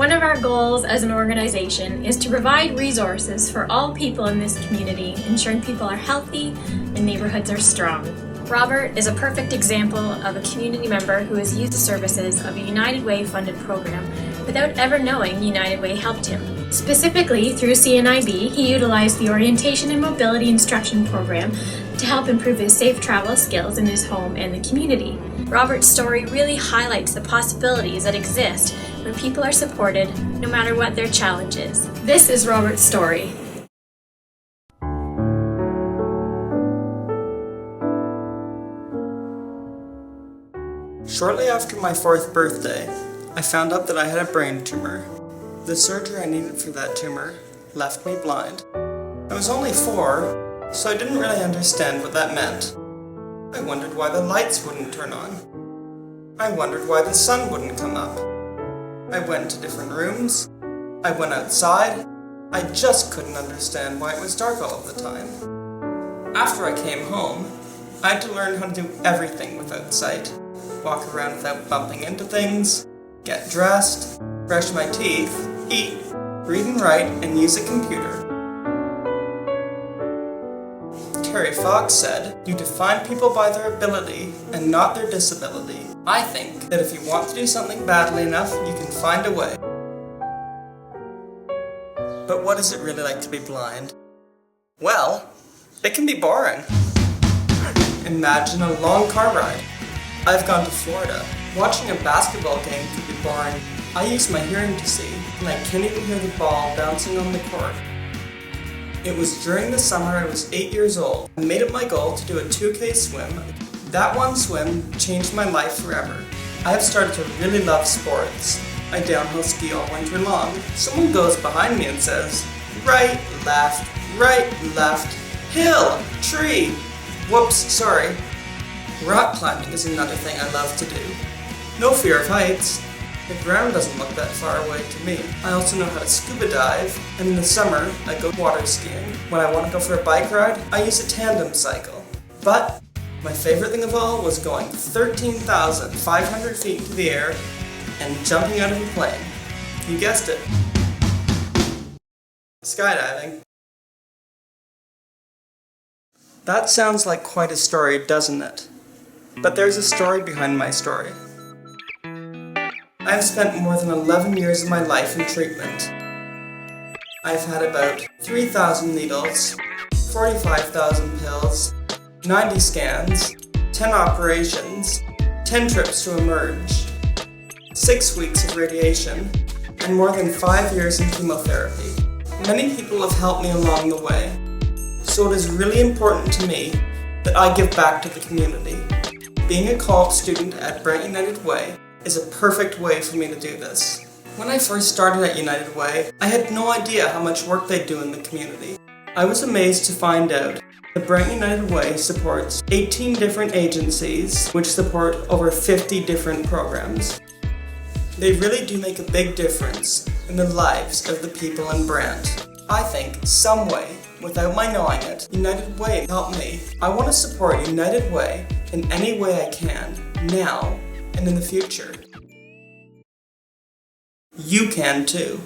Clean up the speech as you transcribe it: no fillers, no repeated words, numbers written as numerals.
One of our goals as an organization is to provide resources for all people in this community, ensuring people are healthy and neighborhoods are strong. Robert is a perfect example of a community member who has used the services of a United Way funded program without ever knowing United Way helped him. Specifically, through CNIB, he utilized the Orientation and Mobility Instruction Program to help improve his safe travel skills in his home and the community. Robert's story really highlights the possibilities that exist when people are supported, no matter what their challenge is. This is Robert's story. Shortly after my 4th birthday, I found out that I had a brain tumor. The surgery I needed for that tumor left me blind. I was only 4, so I didn't really understand what that meant. I wondered why the lights wouldn't turn on. I wondered why the sun wouldn't come up. I went to different rooms. I went outside. I just couldn't understand why it was dark all of the time. After I came home, I had to learn how to do everything without sight. Walk around without bumping into things, get dressed, brush my teeth, eat, read and write, and use a computer. Terry Fox said, "You define people by their ability and not their disability." I think that if you want to do something badly enough, you can find a way. But what is it really like to be blind? Well, it can be boring. Imagine a long car ride. I've gone to Florida. Watching a basketball game could be boring. I use my hearing to see, and I can't even hear the ball bouncing on the court. It was during the summer I was 8 years old. I made it my goal to do a 2K swim. That one swim changed my life forever. I have started to really love sports. I downhill ski all winter long. Someone goes behind me and says, right, left, hill, tree. Whoops, sorry. Rock climbing is another thing I love to do. No fear of heights. The ground doesn't look that far away to me. I also know how to scuba dive, and in the summer, I go water skiing. When I want to go for a bike ride, I use a tandem cycle. But my favorite thing of all was going 13,500 feet into the air and jumping out of a plane. You guessed it. Skydiving. That sounds like quite a story, doesn't it? But there's a story behind my story. I've spent more than 11 years of my life in treatment. I've had about 3,000 needles, 45,000 pills, 90 scans, 10 operations, 10 trips to emerge, 6 weeks of radiation, and more than 5 years in chemotherapy. Many people have helped me along the way, so it is really important to me that I give back to the community. Being a co-op student at Brant United Way is a perfect way for me to do this. When I first started at United Way, I had no idea how much work they do in the community. I was amazed to find out that Brant United Way supports 18 different agencies which support over 50 different programs. They really do make a big difference in the lives of the people in Brant. I think some way, without my knowing it, United Way helped me. I want to support United Way in any way I can, now and in the future. You can too.